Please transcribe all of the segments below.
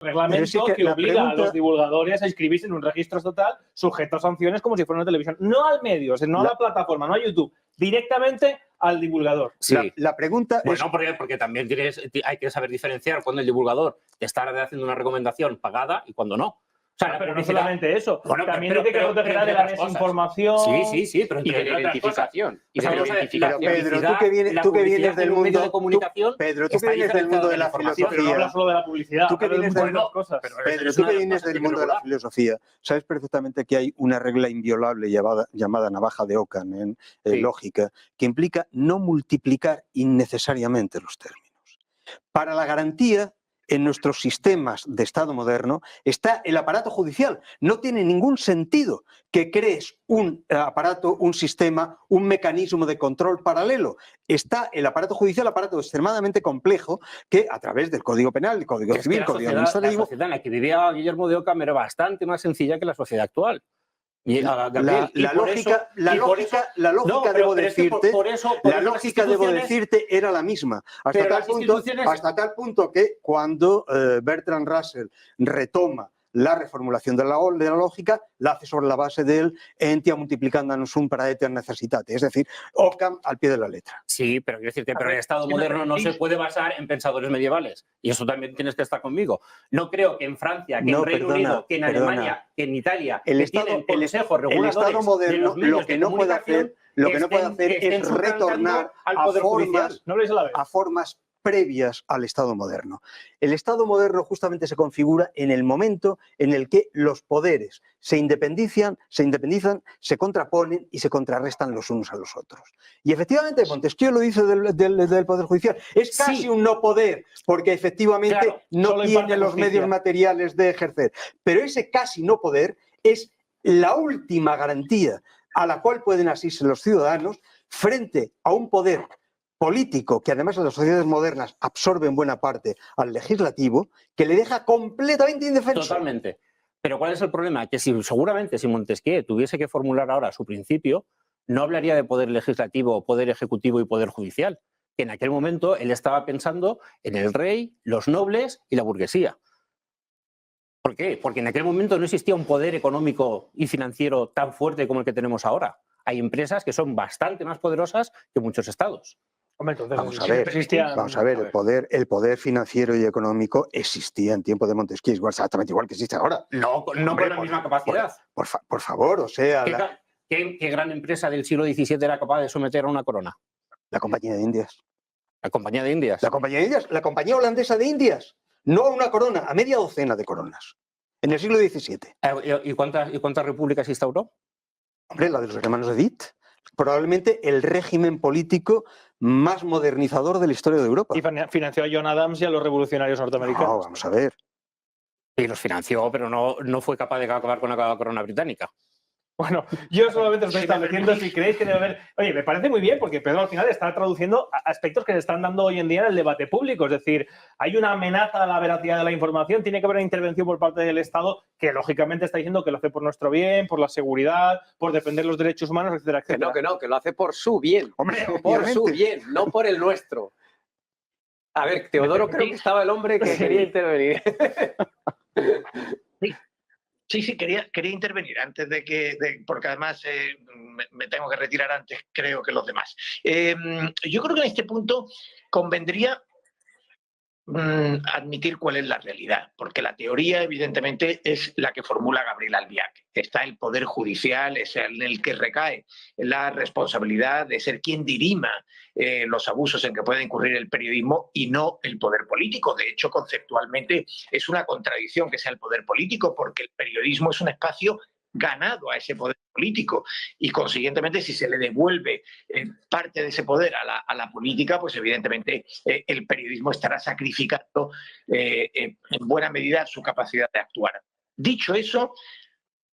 reglamento que obliga a los divulgadores a inscribirse en un registro estatal sujeto a sanciones como si fuera una televisión. No al medio, no a la plataforma, no a YouTube, directamente al divulgador. Sí. La pregunta es... porque también hay que saber diferenciar cuando el divulgador te está haciendo una recomendación pagada y cuando no. O sea, pero no solamente eso, bueno, también hay que proteger de la desinformación. Sí, pero y de la identificación. Pedro, tú que vienes del mundo de comunicación, Pedro, tú que vienes del mundo de la filosofía. Pero no habla solo de la publicidad. Tú que vienes del mundo de la filosofía, sabes perfectamente que hay una regla inviolable llamada navaja de Ockham en lógica, que implica no multiplicar innecesariamente los términos. Para la garantía, en nuestros sistemas de Estado moderno está el aparato judicial. No tiene ningún sentido que crees un aparato, un sistema, un mecanismo de control paralelo. Está el aparato judicial, aparato extremadamente complejo, que a través del Código Penal, el Código Civil, el Código Administrativo... La sociedad en la que vivía Guillermo de Ockham era bastante más sencilla que la sociedad actual. La lógica, debo decirte, era la misma. Hasta tal punto que cuando Bertrand Russell retoma la reformulación de la lógica, la hace sobre la base del entia multiplicandum sum para aeter necessitate, es decir, Ockham al pie de la letra. Sí, pero quiero decirte, pero el Estado moderno no se puede basar en pensadores medievales, y eso también tienes que estar conmigo. No creo que en Francia, que en Reino Unido, que en Alemania, que en Italia, el Estado moderno lo que no puede hacer es retornar a formas previas al Estado moderno. El Estado moderno justamente se configura en el momento en el que los poderes se independizan, se contraponen y se contrarrestan los unos a los otros. Y efectivamente Montesquieu lo dice del Poder Judicial. Es casi un no poder, porque efectivamente no tiene los medios materiales de ejercer. Pero ese casi no poder es la última garantía a la cual pueden asirse los ciudadanos frente a un poder político, que además en las sociedades modernas absorbe en buena parte al legislativo, que le deja completamente indefenso. Totalmente. Pero ¿cuál es el problema? Que seguramente si Montesquieu tuviese que formular ahora su principio, no hablaría de poder legislativo, poder ejecutivo y poder judicial. Que en aquel momento él estaba pensando en el rey, los nobles y la burguesía. ¿Por qué? Porque en aquel momento no existía un poder económico y financiero tan fuerte como el que tenemos ahora. Hay empresas que son bastante más poderosas que muchos estados. Hombre, entonces, vamos a ver, el poder financiero y económico existía en tiempo de Montesquieu, exactamente igual que existe ahora. No con la misma capacidad. Por favor, o sea... ¿Qué gran empresa del siglo XVII era capaz de someter a una corona? La Compañía de Indias. ¿La Compañía de Indias? La Compañía de Indias, la Compañía Holandesa de Indias. No a una corona, a media docena de coronas. En el siglo XVII. ¿Y cuántas repúblicas instauró? Hombre, la de los hermanos Edith. Probablemente el régimen político más modernizador de la historia de Europa. Y financió a John Adams y a los revolucionarios norteamericanos. No, vamos a ver. Y los financió, pero no fue capaz de acabar con la corona británica. Bueno, yo solamente estoy estableciendo si creéis que debe haber... Oye, me parece muy bien porque Pedro al final está traduciendo aspectos que se están dando hoy en día en el debate público. Es decir, hay una amenaza a la veracidad de la información, tiene que haber una intervención por parte del Estado que lógicamente está diciendo que lo hace por nuestro bien, por la seguridad, por defender los derechos humanos, etcétera, etcétera. Que lo hace por su bien. Hombre, por su bien, no por el nuestro. A ver, Teodoro creo que estaba el hombre que quería intervenir. Sí, quería intervenir antes porque además me tengo que retirar antes, creo que los demás. Yo creo que en este punto convendría admitir cuál es la realidad, porque la teoría evidentemente es la que formula Gabriel Albiac. Está el Poder Judicial, es en el que recae la responsabilidad de ser quien dirima los abusos en que puede incurrir el periodismo y no el poder político. De hecho, conceptualmente es una contradicción que sea el poder político, porque el periodismo es un espacio ganado a ese poder político y consiguientemente si se le devuelve parte de ese poder a la política, pues evidentemente el periodismo estará sacrificando en buena medida su capacidad de actuar. Dicho eso,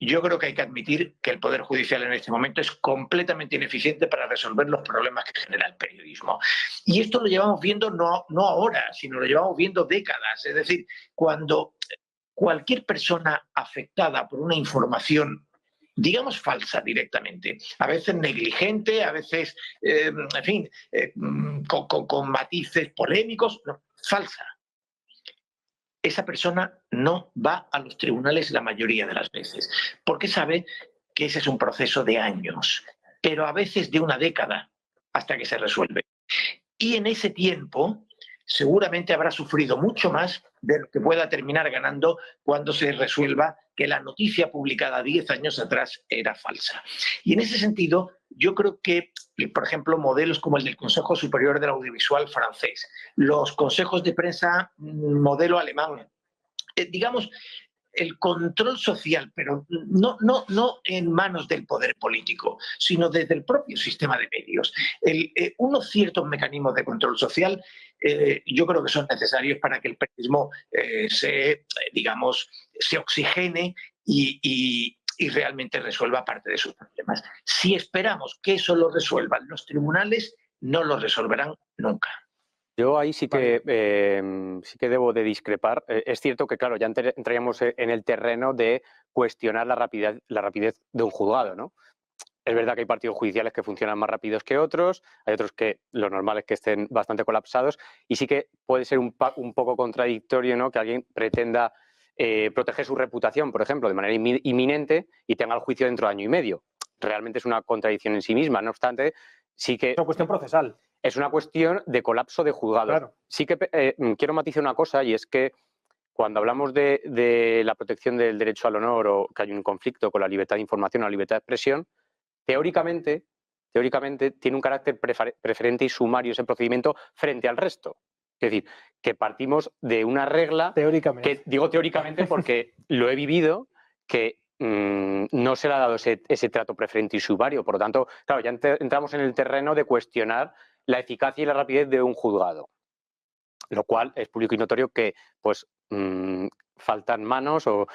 yo creo que hay que admitir que el Poder Judicial en este momento es completamente ineficiente para resolver los problemas que genera el periodismo. Y esto lo llevamos viendo no ahora, sino lo llevamos viendo décadas. Es decir, cuando cualquier persona afectada por una información, digamos falsa directamente, a veces negligente, a veces, en fin, con matices polémicos, no, falsa, esa persona no va a los tribunales la mayoría de las veces, porque sabe que ese es un proceso de años, pero a veces de una década hasta que se resuelve. Y en ese tiempo seguramente habrá sufrido mucho más de lo que pueda terminar ganando cuando se resuelva que la noticia publicada 10 años atrás era falsa. Y en ese sentido, yo creo que, por ejemplo, modelos como el del Consejo Superior del Audiovisual francés, los consejos de prensa modelo alemán, digamos, el control social, pero no en manos del poder político, sino desde el propio sistema de medios. Unos ciertos mecanismos de control social yo creo que son necesarios para que el periodismo se oxigene y realmente resuelva parte de sus problemas. Si esperamos que eso lo resuelvan los tribunales, no lo resolverán nunca. Yo ahí sí que debo de discrepar. Es cierto que, claro, ya entraríamos en el terreno de cuestionar la rapidez de un juzgado, ¿no? Es verdad que hay partidos judiciales que funcionan más rápidos que otros, hay otros que lo normal es que estén bastante colapsados, y sí que puede ser un poco contradictorio, ¿no?, que alguien pretenda proteger su reputación, por ejemplo, de manera inminente y tenga el juicio dentro de año y medio. Realmente es una contradicción en sí misma. No obstante, sí que... Es una cuestión procesal. Es una cuestión de colapso de juzgados. Claro. Sí que quiero matizar una cosa, y es que cuando hablamos de la protección del derecho al honor o que hay un conflicto con la libertad de información o la libertad de expresión, teóricamente tiene un carácter preferente y sumario ese procedimiento frente al resto. Es decir, que partimos de una regla... Teóricamente. Que digo teóricamente porque lo he vivido, que no se le ha dado ese trato preferente y sumario. Por lo tanto, claro, ya entramos en el terreno de cuestionar la eficacia y la rapidez de un juzgado, lo cual es público y notorio que pues faltan manos o,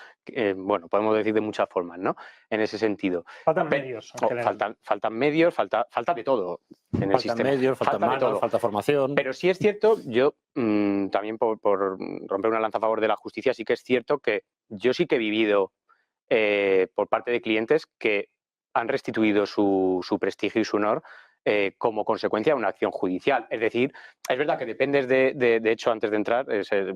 bueno, podemos decir de muchas formas, ¿no?, en ese sentido. Faltan medios. Faltan medios, falta de todo en el sistema. Faltan medios, faltan manos, falta formación. Pero sí es cierto, yo también por romper una lanza a favor de la justicia, sí que es cierto que yo sí que he vivido por parte de clientes que han restituido su prestigio y su honor como consecuencia de una acción judicial. Es decir, es verdad que dependes de hecho, antes de entrar,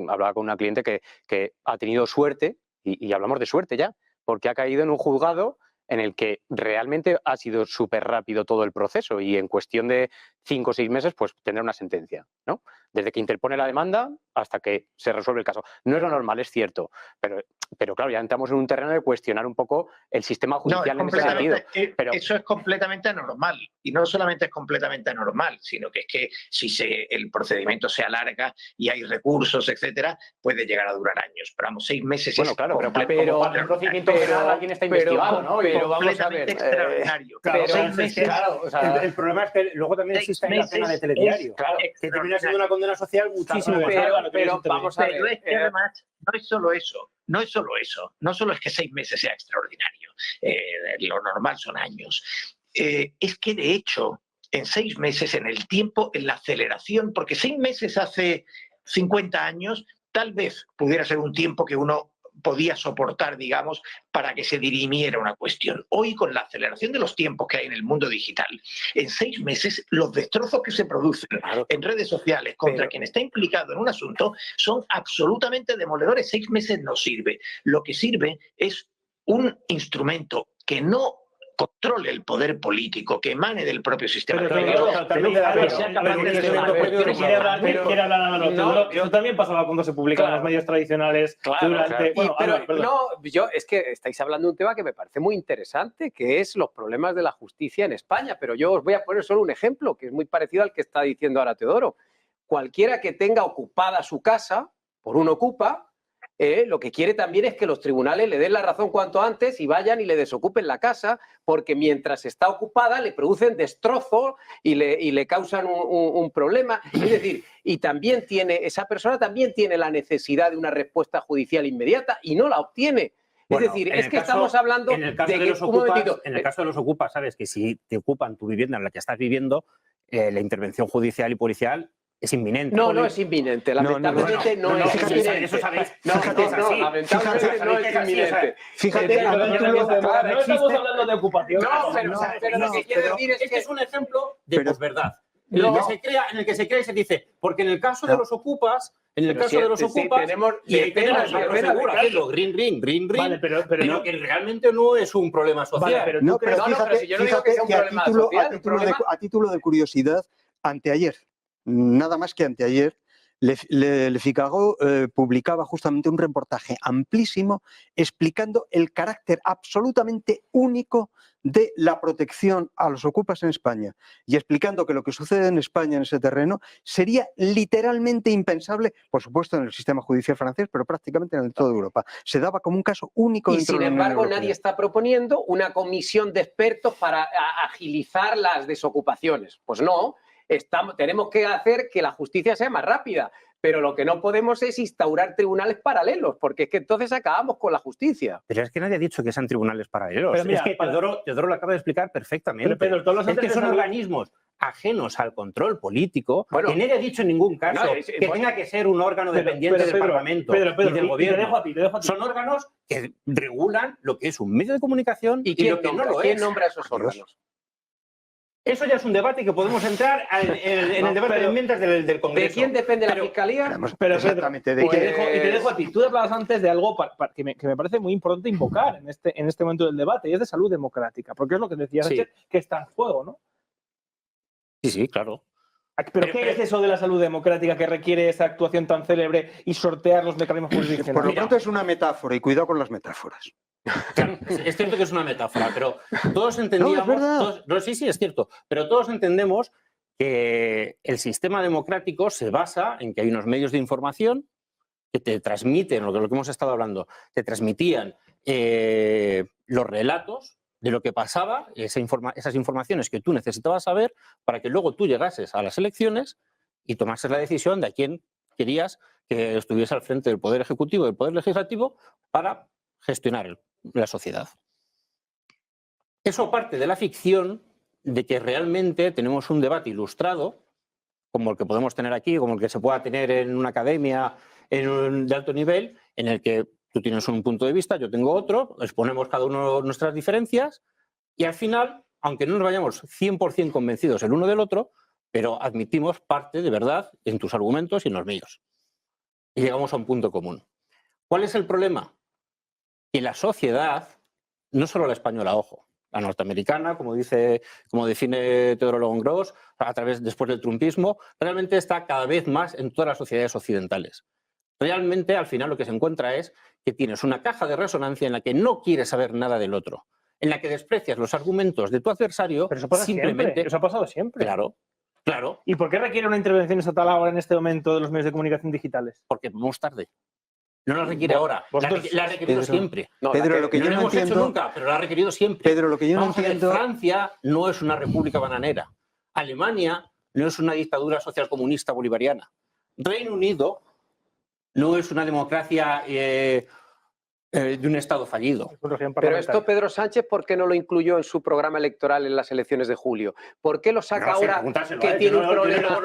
hablaba con una cliente que ha tenido suerte, y hablamos de suerte ya, porque ha caído en un juzgado en el que realmente ha sido súper rápido todo el proceso y en cuestión de 5 o 6 meses pues tendrá una sentencia, ¿no? Desde que interpone la demanda hasta que se resuelve el caso. No es lo normal, es cierto, pero claro, ya entramos en un terreno de cuestionar un poco el sistema judicial en ese sentido. Eso es completamente anormal, y no solamente es completamente anormal, sino que es que si el procedimiento se alarga y hay recursos, etcétera, puede llegar a durar años. Pero vamos, 6 meses. Bueno, claro, pero el procedimiento penal alguien está investigado, ¿no? Pero vamos a ver, extraordinario. Claro, pero 6 meses. Claro, o sea, el problema es que luego también existe la pena de telediario. Claro, que termina siendo una condena social muchísimo más larga. Pero vamos a ver, es que además no es solo eso. No solo es que 6 meses sea extraordinario. Lo normal son años. Es que de hecho, en 6 meses, en el tiempo, en la aceleración, porque 6 meses hace 50 años, tal vez pudiera ser un tiempo que uno podía soportar, digamos, para que se dirimiera una cuestión. Hoy, con la aceleración de los tiempos que hay en el mundo digital, en 6 meses los destrozos que se producen en redes sociales contra quien está implicado en un asunto son absolutamente demoledores. 6 meses no sirve. Lo que sirve es un instrumento que no controle el poder político, que emane del propio sistema. Eso también pasaba cuando se publicaban en los medios tradicionales. Es que estáis hablando de un tema que me parece muy interesante, que es los problemas de la justicia en España, pero yo os voy a poner solo un ejemplo, que es muy parecido al que está diciendo ahora Teodoro. Cualquiera que tenga ocupada su casa por un ocupa, lo que quiere también es que los tribunales le den la razón cuanto antes y vayan y le desocupen la casa, porque mientras está ocupada le producen destrozo y le causan un problema. Es decir, y también esa persona también tiene la necesidad de una respuesta judicial inmediata y no la obtiene. Bueno, es decir, es que estamos hablando en el caso de los ocupas, sabes que si te ocupan tu vivienda en la que estás viviendo, la intervención judicial y policial es inminente. No es inminente. Lamentablemente no es inminente. Eso sabéis. Lamentablemente no es inminente. Fíjate, no estamos hablando de ocupación. Pero lo que quiero decir es que es un ejemplo de posverdad. en el que se crea y se dice, porque en el caso de los ocupas, y hay que tener seguro, green, vale, pero que realmente no es un problema social. Vale, pero si yo no digo que sea un problema social, a título de curiosidad, anteayer, nada más que anteayer, Le Figaro publicaba justamente un reportaje amplísimo explicando el carácter absolutamente único de la protección a los ocupas en España y explicando que lo que sucede en España en ese terreno sería literalmente impensable, por supuesto en el sistema judicial francés, pero prácticamente en toda Europa. Se daba como un caso único dentro de la Unión Europea. Y sin embargo nadie está proponiendo una comisión de expertos para agilizar las desocupaciones. Pues no. Tenemos que hacer que la justicia sea más rápida, pero lo que no podemos es instaurar tribunales paralelos, porque es que entonces acabamos con la justicia. Pero es que nadie ha dicho que sean tribunales paralelos. Pero mira, es que Teodoro lo acaba de explicar perfectamente. Pero todos los es que son organismos ajenos al control político, que nadie ha dicho en ningún caso que tenga que ser un órgano dependiente del Parlamento y del Gobierno. Te dejo a ti. Son órganos que regulan lo que es un medio de comunicación y lo que no lo es. ¿Quién nombra esos órganos? Eso ya es un debate que podemos entrar en el debate de enmiendas del Congreso. ¿De quién depende la Fiscalía? Pero exactamente. Y te dejo a ti. Tú hablabas antes de algo que me parece muy importante invocar en este momento del debate, y es de salud democrática, porque es lo que decías, que está en juego, ¿no? Sí, claro. ¿Pero qué es eso de la salud democrática que requiere esa actuación tan célebre y sortear los mecanismos jurisdiccionales? Por lo pronto es una metáfora, y cuidado con las metáforas. Claro, es cierto que es una metáfora, pero todos entendíamos... Sí, es cierto, pero todos entendemos que el sistema democrático se basa en que hay unos medios de información que te transmiten, lo que hemos estado hablando, te transmitían los relatos de lo que pasaba, esas informaciones que tú necesitabas saber para que luego tú llegases a las elecciones y tomases la decisión de a quién querías que estuviese al frente del Poder Ejecutivo y del Poder Legislativo para gestionar la sociedad. Eso parte de la ficción de que realmente tenemos un debate ilustrado, como el que podemos tener aquí, como el que se pueda tener en una academia de alto nivel, en el que tú tienes un punto de vista, yo tengo otro, exponemos cada uno nuestras diferencias y al final, aunque no nos vayamos 100% convencidos el uno del otro, pero admitimos parte de verdad en tus argumentos y en los míos. Y llegamos a un punto común. ¿Cuál es el problema? Que la sociedad, no solo la española, ojo, la norteamericana, como define Teodoro Logon-Gross, después del trumpismo, realmente está cada vez más en todas las sociedades occidentales. Realmente, al final, lo que se encuentra es que tienes una caja de resonancia en la que no quieres saber nada del otro, en la que desprecias los argumentos de tu adversario. Pero eso pasa simplemente. Siempre. Eso ha pasado siempre. Claro. ¿Y por qué requiere una intervención estatal ahora en este momento de los medios de comunicación digitales? Porque vamos tarde. No la requiere ahora, la ha requerido siempre. Pedro, lo que yo no hemos hecho nunca, pero la ha requerido siempre. Pedro, lo que yo no entiendo... Francia no es una república bananera. Alemania no es una dictadura socialcomunista bolivariana. Reino Unido no es una democracia de un Estado fallido. Pero esto Pedro Sánchez, ¿por qué no lo incluyó en su programa electoral en las elecciones de julio? ¿Por qué lo saca ahora que tiene un problema?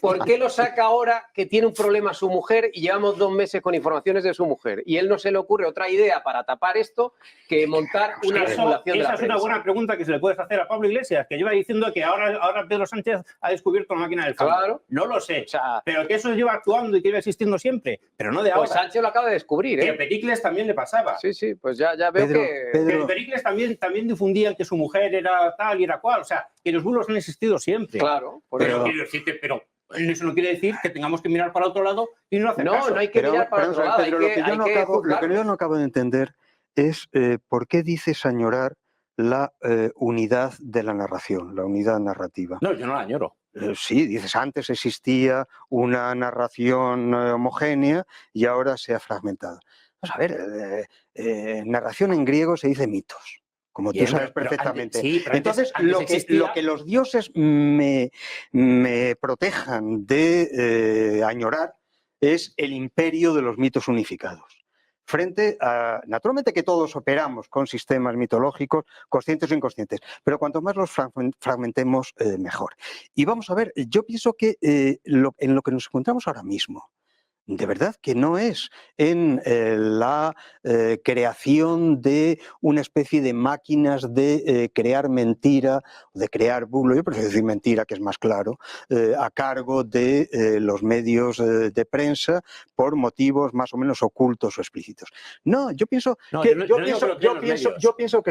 ¿Por qué lo saca ahora que tiene un problema su mujer y llevamos 2 meses con informaciones de su mujer? Y él no se le ocurre otra idea para tapar esto que montar una regulación de la prensa. Esa es una buena pregunta que se le puedes hacer a Pablo Iglesias, que lleva diciendo que ahora Pedro Sánchez ha descubierto la máquina del fútbol. Claro. No lo sé, pero que eso lleva actuando y que lleva existiendo siempre, pero no de ahora. Pues Sánchez lo acaba de descubrir, Que a Pericles también le pasaba. Sí, pues ya veo que Pericles también difundían que su mujer era tal y era cual, o sea, que los bulos han existido siempre. Claro. Pero eso no quiere decir que tengamos que mirar para otro lado y no hacer caso. No hay que mirar para otro lado. Pedro, lo que yo no acabo de entender es por qué dices añorar la unidad de la narración, la unidad narrativa. No, yo no la añoro. Sí, dices, antes existía una narración homogénea y ahora se ha fragmentado. Vamos a ver, narración en griego se dice mitos, como tú sabes perfectamente. Entonces, lo que los dioses me protejan de añorar es el imperio de los mitos unificados. Frente a, naturalmente que todos operamos con sistemas mitológicos, conscientes o inconscientes, pero cuanto más los fragmentemos, mejor. Y vamos a ver, yo pienso que en lo que nos encontramos ahora mismo, de verdad que no es en la creación de una especie de máquinas de crear mentira, de crear bulo, yo prefiero decir mentira, que es más claro, a cargo de los medios de prensa por motivos más o menos ocultos o explícitos. No, yo pienso que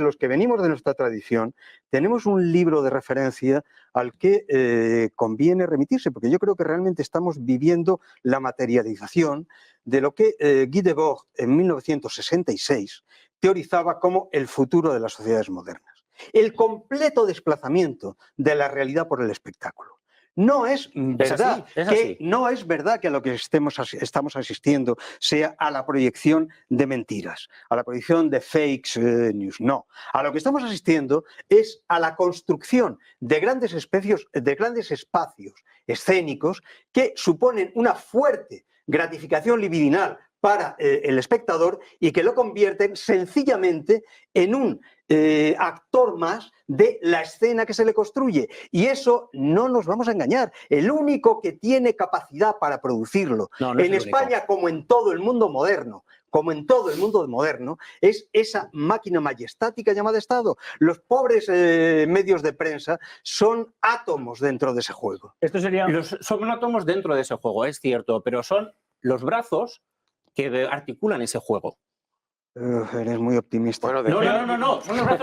los que venimos de nuestra tradición tenemos un libro de referencia al que conviene remitirse, porque yo creo que realmente estamos viviendo la materialización de lo que Guy Debord en 1966 teorizaba como el futuro de las sociedades modernas. El completo desplazamiento de la realidad por el espectáculo. No es verdad que a lo que estamos asistiendo sea a la proyección de mentiras, a la proyección de fakes news. No, a lo que estamos asistiendo es a la construcción de grandes espacios escénicos que suponen una fuerte gratificación libidinal para el espectador y que lo convierten sencillamente en un actor más de la escena que se le construye. Y eso no nos vamos a engañar. El único que tiene capacidad para producirlo en España, como en todo el mundo moderno, es esa máquina majestática llamada Estado. Los pobres medios de prensa son átomos dentro de ese juego. Son átomos dentro de ese juego, es cierto, pero son los brazos que articulan ese juego. Eres muy optimista. No, son los brazos